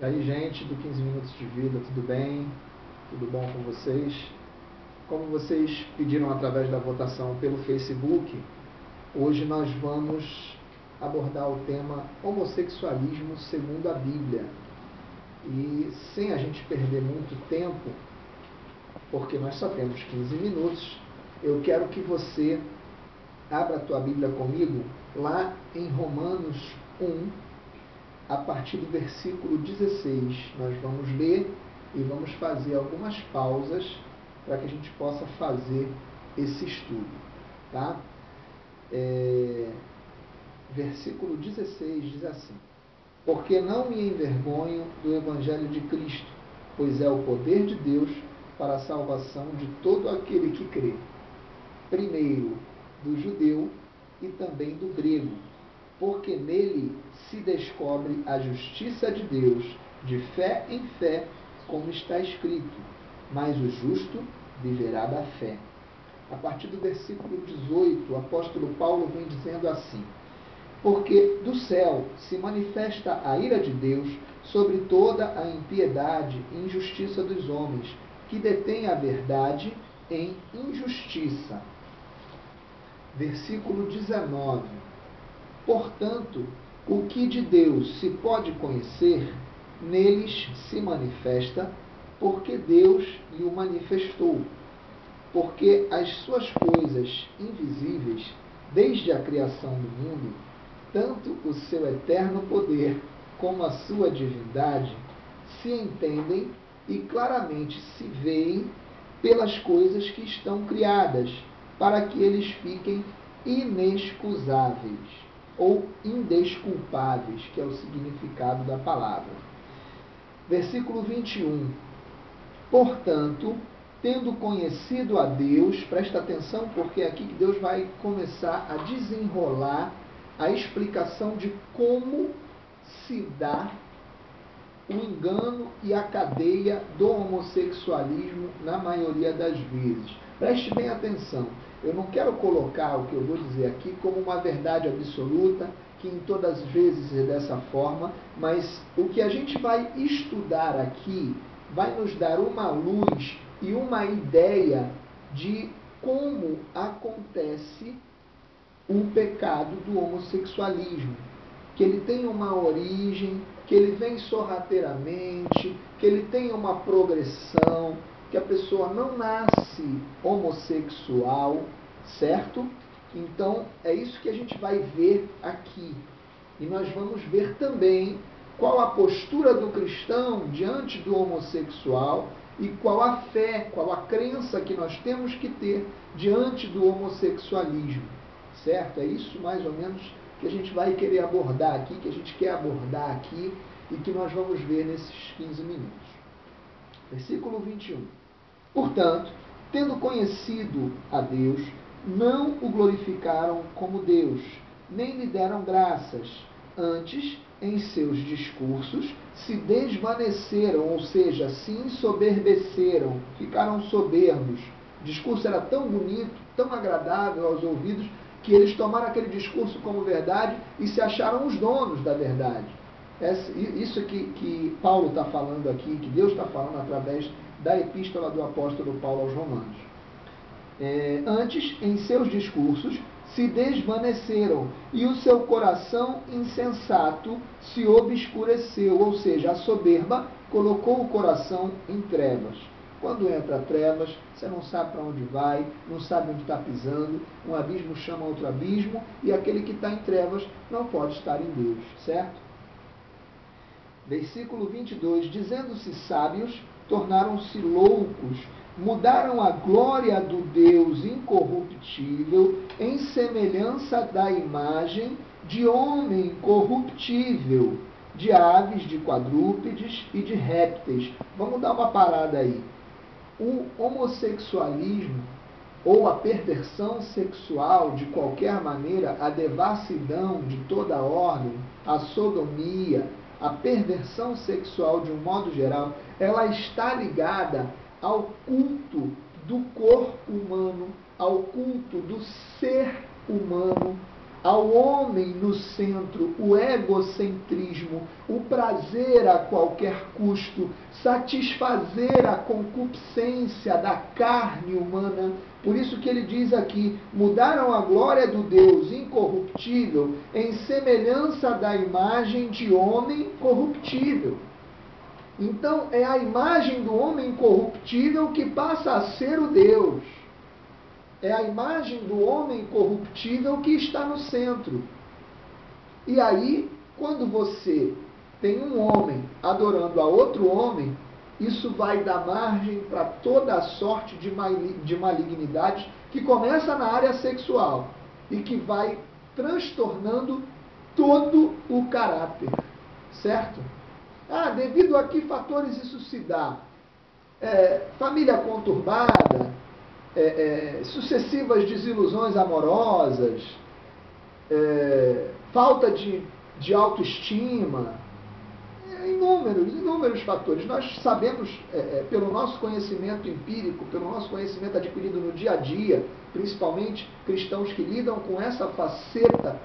E aí, gente do 15 Minutos de Vida, tudo bem? Tudo bom com vocês? Como vocês pediram através da votação pelo Facebook, hoje nós vamos abordar o tema homossexualismo segundo a Bíblia. E sem a gente perder muito tempo, porque nós só temos 15 minutos, eu quero que você abra a tua Bíblia comigo lá em Romanos 1, a partir do versículo 16. Nós vamos ler e vamos fazer algumas pausas para que a gente possa fazer esse estudo, tá? Versículo 16 diz assim: porque não me envergonho do Evangelho de Cristo, pois é o poder de Deus para a salvação de todo aquele que crê, primeiro do judeu e também do grego, porque nele se descobre a justiça de Deus, de fé em fé, como está escrito, mas o justo viverá da fé. A partir do versículo 18, o apóstolo Paulo vem dizendo assim: porque do céu se manifesta a ira de Deus sobre toda a impiedade e injustiça dos homens, que detêm a verdade em injustiça. Versículo 19. Portanto, o que de Deus se pode conhecer, neles se manifesta, porque Deus lhe o manifestou. Porque as suas coisas invisíveis, desde a criação do mundo, tanto o seu eterno poder como a sua divindade, se entendem e claramente se veem pelas coisas que estão criadas, para que eles fiquem inexcusáveis ou indesculpáveis, que é o significado da palavra. Versículo 21. Portanto, tendo conhecido a Deus, presta atenção, porque é aqui que Deus vai começar a desenrolar a explicação de como se dá o engano e a cadeia do homossexualismo na maioria das vezes. Preste bem atenção. Eu não quero colocar o que eu vou dizer aqui como uma verdade absoluta, que em todas as vezes é dessa forma, mas o que a gente vai estudar aqui vai nos dar uma luz e uma ideia de como acontece o pecado do homossexualismo, que ele tem uma origem, que ele vem sorrateiramente, que ele tem uma progressão, que a pessoa não nasce homossexual, certo? Então, é isso que a gente vai ver aqui. E nós vamos ver também qual a postura do cristão diante do homossexual e qual a fé, qual a crença que nós temos que ter diante do homossexualismo, certo? É isso mais ou menos que a gente vai querer abordar aqui, que a gente quer abordar aqui e que nós vamos ver nesses 15 minutos. Versículo 21. Portanto, tendo conhecido a Deus, não o glorificaram como Deus, nem lhe deram graças. Antes, em seus discursos, se desvaneceram, ou seja, se ensoberbeceram, ficaram soberbos. O discurso era tão bonito, tão agradável aos ouvidos, que eles tomaram aquele discurso como verdade e se acharam os donos da verdade. Isso que Paulo está falando aqui, que Deus está falando através da epístola do apóstolo Paulo aos Romanos. Antes, em seus discursos, se desvaneceram e o seu coração insensato se obscureceu, ou seja, a soberba colocou o coração em trevas. Quando entra trevas, você não sabe para onde vai, não sabe onde está pisando, um abismo chama outro abismo, e aquele que está em trevas não pode estar em Deus, certo? Versículo 22, dizendo-se sábios, tornaram-se loucos, mudaram a glória do Deus incorruptível em semelhança da imagem de homem corruptível, de aves, de quadrúpedes e de répteis. Vamos dar uma parada aí. O homossexualismo ou a perversão sexual, de qualquer maneira, a devassidão de toda ordem, a sodomia, a perversão sexual de um modo geral, ela está ligada ao culto do corpo humano, ao culto do ser humano, ao homem no centro, o egocentrismo, o prazer a qualquer custo, satisfazer a concupiscência da carne humana. Por isso que ele diz aqui, mudaram a glória do Deus incorruptível em semelhança da imagem de homem corruptível. Então, é a imagem do homem corruptível que passa a ser o Deus. É a imagem do homem corruptível que está no centro. E aí, quando você tem um homem adorando a outro homem, isso vai dar margem para toda a sorte de malignidades que começa na área sexual e que vai transtornando todo o caráter. Certo? Devido a que fatores isso se dá? Família conturbada, sucessivas desilusões amorosas, falta de autoestima, inúmeros fatores. Nós sabemos, pelo nosso conhecimento empírico, pelo nosso conhecimento adquirido no dia a dia, principalmente cristãos que lidam com essa faceta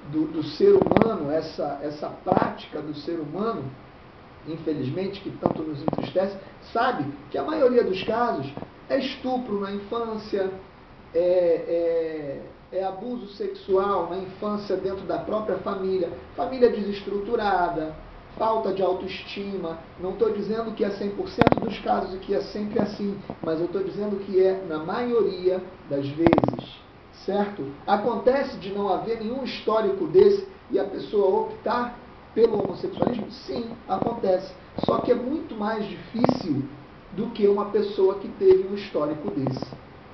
do ser humano, essa prática do ser humano, infelizmente, que tanto nos entristece, sabe que a maioria dos casos é estupro na infância, é abuso sexual na infância dentro da própria família desestruturada, falta de autoestima. Não estou dizendo que é 100% dos casos e que é sempre assim, mas eu estou dizendo que é na maioria das vezes, certo? Acontece de não haver nenhum histórico desse e a pessoa optar pelo homossexualismo? Sim, acontece. Só que é muito mais difícil do que uma pessoa que teve um histórico desse.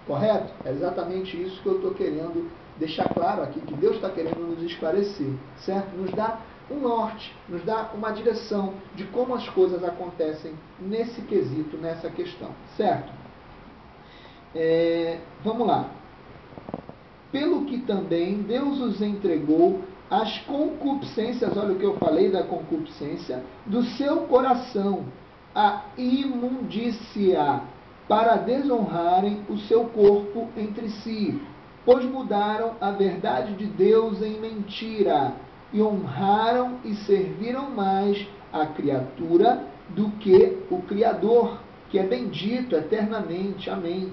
Correto? É exatamente isso que eu estou querendo deixar claro aqui, que Deus está querendo nos esclarecer, certo? Nos dá um norte, nos dá uma direção de como as coisas acontecem nesse quesito, nessa questão, certo? Vamos lá. Pelo que também Deus os entregou as concupiscências, olha o que eu falei da concupiscência, do seu coração, a imundícia, para desonrarem o seu corpo entre si, pois mudaram a verdade de Deus em mentira, e honraram e serviram mais a criatura do que o Criador, que é bendito eternamente. Amém.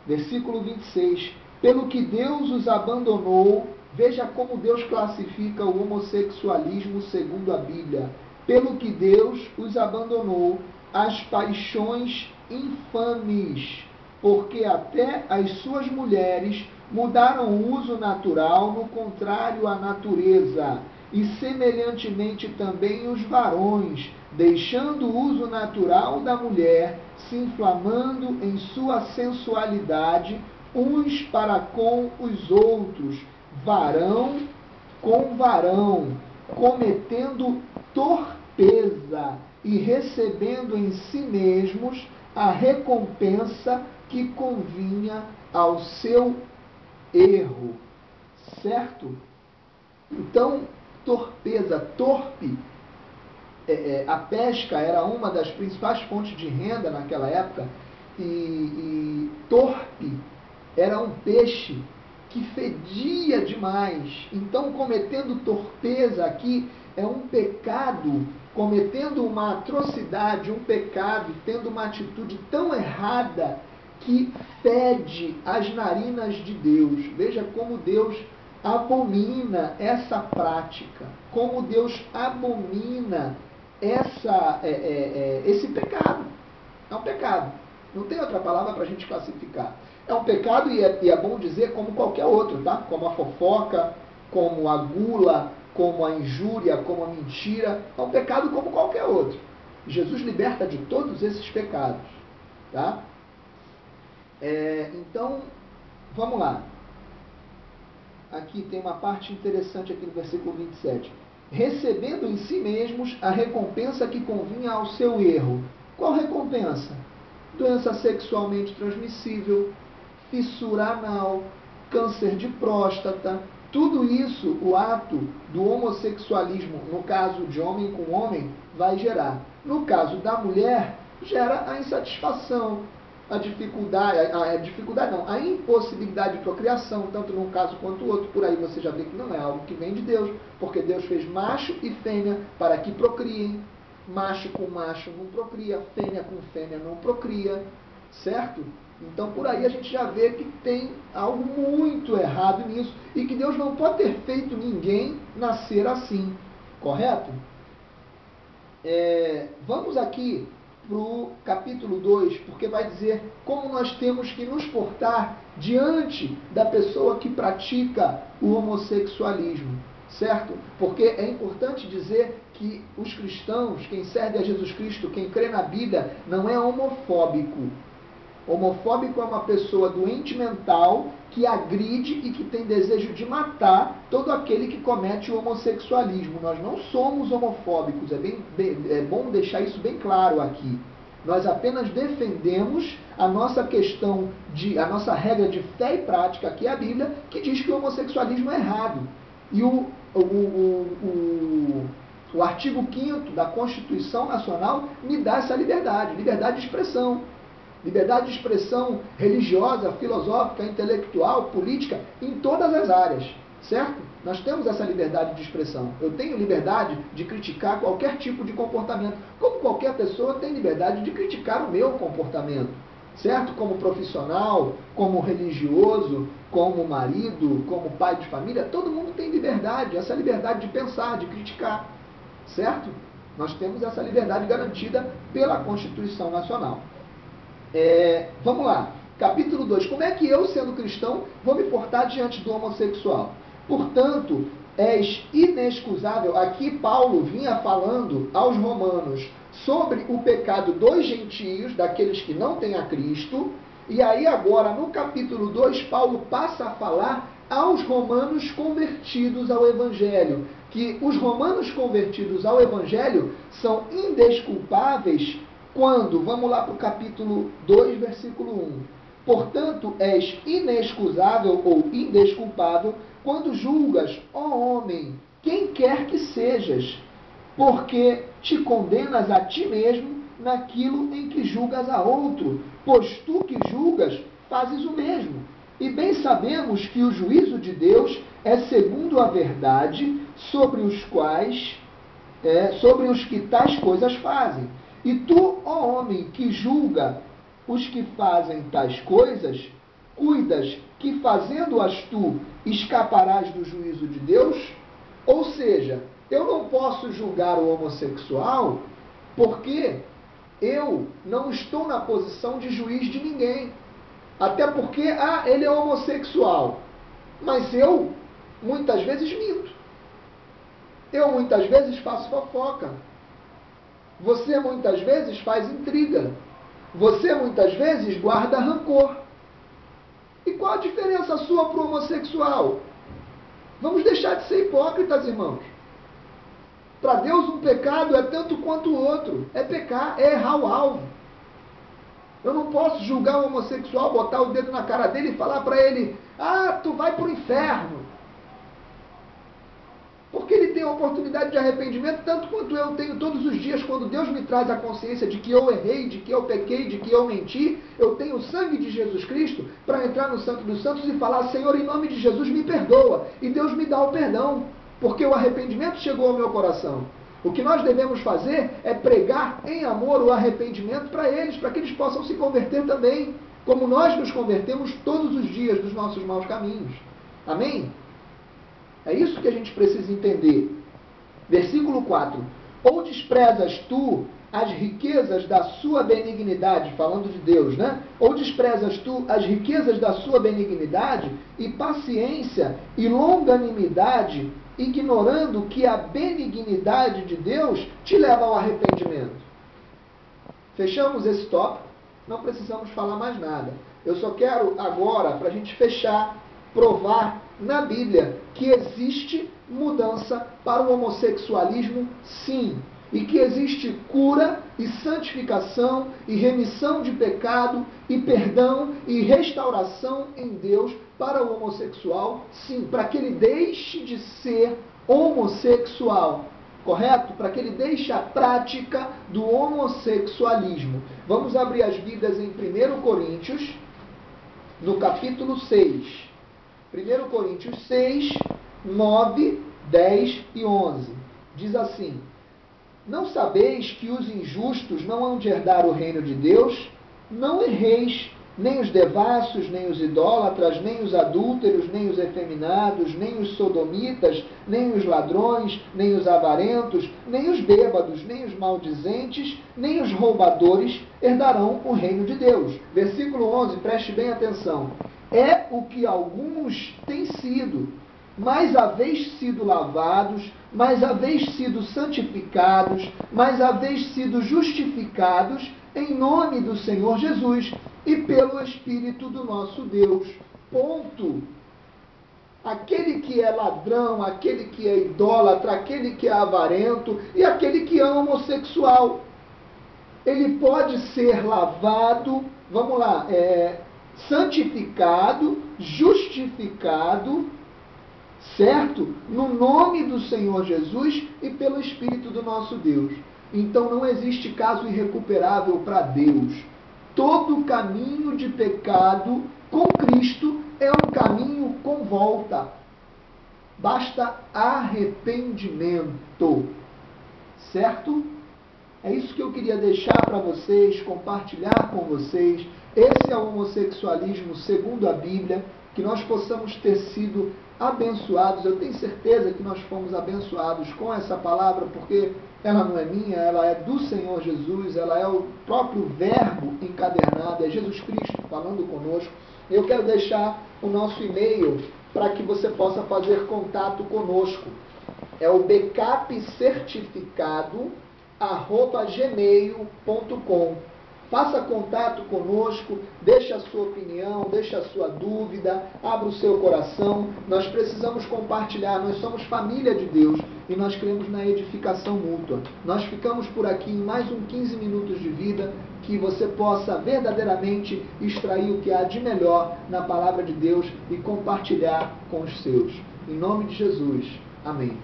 Versículo 26. Pelo que Deus os abandonou, veja como Deus classifica o homossexualismo segundo a Bíblia. Pelo que Deus os abandonou, as paixões infames, porque até as suas mulheres mudaram o uso natural no contrário à natureza, e semelhantemente também os varões, deixando o uso natural da mulher, se inflamando em sua sensualidade uns para com os outros, varão com varão, cometendo torpeza e recebendo em si mesmos a recompensa que convinha ao seu erro. Certo? Então, torpeza, torpe, a pesca era uma das principais fontes de renda naquela época, e torpe era um peixe que fedia demais. Então, cometendo torpeza aqui é um pecado, cometendo uma atrocidade, um pecado, tendo uma atitude tão errada que fede as narinas de Deus. Veja como Deus abomina essa prática, como Deus abomina esse pecado. É um pecado. Não tem outra palavra para a gente classificar. É um pecado e é bom dizer como qualquer outro, tá? Como a fofoca, como a gula, como a injúria, como a mentira. É um pecado como qualquer outro. Jesus liberta de todos esses pecados, tá? Então, vamos lá. Aqui tem uma parte interessante aqui no versículo 27. Recebendo em si mesmos a recompensa que convinha ao seu erro. Qual recompensa? Doença sexualmente transmissível, fissura anal, câncer de próstata. Tudo isso, o ato do homossexualismo, no caso de homem com homem, vai gerar. No caso da mulher, gera a insatisfação, a impossibilidade de procriação, tanto num caso quanto no outro. Por aí você já vê que não é algo que vem de Deus, porque Deus fez macho e fêmea para que procriem. Macho com macho não procria, fêmea com fêmea não procria, certo? Então por aí a gente já vê que tem algo muito errado nisso e que Deus não pode ter feito ninguém nascer assim, correto? Vamos aqui para o capítulo 2, porque vai dizer como nós temos que nos portar diante da pessoa que pratica o homossexualismo, certo? Porque é importante dizer que os cristãos, quem serve a Jesus Cristo, quem crê na Bíblia, não é homofóbico. Homofóbico é uma pessoa doente mental que agride e que tem desejo de matar todo aquele que comete o homossexualismo. Nós não somos homofóbicos, é bom deixar isso bem claro aqui. Nós apenas defendemos a nossa questão, a nossa regra de fé e prática, que é a Bíblia, que diz que o homossexualismo é errado. E o artigo 5º da Constituição Nacional me dá essa liberdade de expressão. Liberdade de expressão religiosa, filosófica, intelectual, política, em todas as áreas, certo? Nós temos essa liberdade de expressão. Eu tenho liberdade de criticar qualquer tipo de comportamento, como qualquer pessoa tem liberdade de criticar o meu comportamento, certo? Como profissional, como religioso, como marido, como pai de família, todo mundo tem liberdade, essa liberdade de pensar, de criticar, certo? Nós temos essa liberdade garantida pela Constituição Nacional. Vamos lá, capítulo 2. Como é que eu, sendo cristão, vou me portar diante do homossexual? Portanto, és inexcusável. Aqui Paulo vinha falando aos romanos sobre o pecado dos gentios, daqueles que não têm a Cristo, e aí agora, no capítulo 2, Paulo passa a falar aos romanos convertidos ao Evangelho, que os romanos convertidos ao Evangelho são indesculpáveis quando, vamos lá para o capítulo 2, versículo 1. Portanto, és inexcusável ou indesculpável quando julgas, ó homem, quem quer que sejas, porque te condenas a ti mesmo naquilo em que julgas a outro, pois tu que julgas fazes o mesmo. E bem sabemos que o juízo de Deus é segundo a verdade sobre os que tais coisas fazem. E tu, ó homem, que julga os que fazem tais coisas, cuidas que fazendo-as tu escaparás do juízo de Deus? Ou seja, eu não posso julgar o homossexual porque eu não estou na posição de juiz de ninguém. Até porque, ele é homossexual. Mas eu, muitas vezes, minto. Eu, muitas vezes, faço fofoca. Você, muitas vezes, faz intriga. Você, muitas vezes, guarda rancor. E qual a diferença sua para o homossexual? Vamos deixar de ser hipócritas, irmãos. Para Deus, um pecado é tanto quanto o outro. É pecar, é errar o alvo. Eu não posso julgar o homossexual, botar o dedo na cara dele e falar para ele: tu vai para o inferno. Porque ele tem a oportunidade de arrependimento, tanto quanto eu tenho todos os dias, quando Deus me traz a consciência de que eu errei, de que eu pequei, de que eu menti. Eu tenho o sangue de Jesus Cristo para entrar no Santo dos Santos e falar: Senhor, em nome de Jesus, me perdoa. E Deus me dá o perdão, porque o arrependimento chegou ao meu coração. O que nós devemos fazer é pregar em amor o arrependimento para eles, para que eles possam se converter também, como nós nos convertemos todos os dias dos nossos maus caminhos. Amém? É isso que a gente precisa entender. Versículo 4. Ou desprezas tu as riquezas da sua benignidade, falando de Deus, né? Ou desprezas tu as riquezas da sua benignidade e paciência e longanimidade, ignorando que a benignidade de Deus te leva ao arrependimento. Fechamos esse tópico, não precisamos falar mais nada. Eu só quero agora, para a gente fechar, provar na Bíblia que existe mudança para o homossexualismo, sim. E que existe cura e santificação e remissão de pecado e perdão e restauração em Deus para o homossexual, sim, para que ele deixe de ser homossexual. correto? Para que ele deixe a prática do homossexualismo. Vamos abrir as Bíblias em 1 Coríntios, no capítulo 6. 1 Coríntios 6, 9, 10 e 11. Diz assim: não sabeis que os injustos não hão de herdar o reino de Deus? Não erreis, nem os devassos, nem os idólatras, nem os adúlteros, nem os efeminados, nem os sodomitas, nem os ladrões, nem os avarentos, nem os bêbados, nem os maldizentes, nem os roubadores herdarão o reino de Deus. Versículo 11, preste bem atenção. É o que alguns têm sido, mas haveis sido lavados, mas haveis sido santificados, mas haveis sido justificados em nome do Senhor Jesus e pelo Espírito do nosso Deus. Ponto. Aquele que é ladrão, aquele que é idólatra, aquele que é avarento e aquele que é homossexual, ele pode ser lavado, vamos lá, santificado, justificado, certo? No nome do Senhor Jesus e pelo Espírito do nosso Deus. Então não existe caso irrecuperável para Deus. Todo caminho de pecado com Cristo é um caminho com volta. Basta arrependimento. Certo? É isso que eu queria deixar para vocês, compartilhar com vocês. Esse é o homossexualismo segundo a Bíblia, que nós possamos ter sido abençoados. Eu tenho certeza que nós fomos abençoados com essa palavra, porque ela não é minha, ela é do Senhor Jesus, ela é o próprio verbo encadernado, é Jesus Cristo falando conosco. Eu quero deixar o nosso e-mail para que você possa fazer contato conosco. É o bacapcertificado@gmail.com. Faça contato conosco, deixe a sua opinião, deixe a sua dúvida, abra o seu coração. Nós precisamos compartilhar, nós somos família de Deus e nós cremos na edificação mútua. Nós ficamos por aqui em mais um 15 minutos de vida, que você possa verdadeiramente extrair o que há de melhor na palavra de Deus e compartilhar com os seus. Em nome de Jesus. Amém.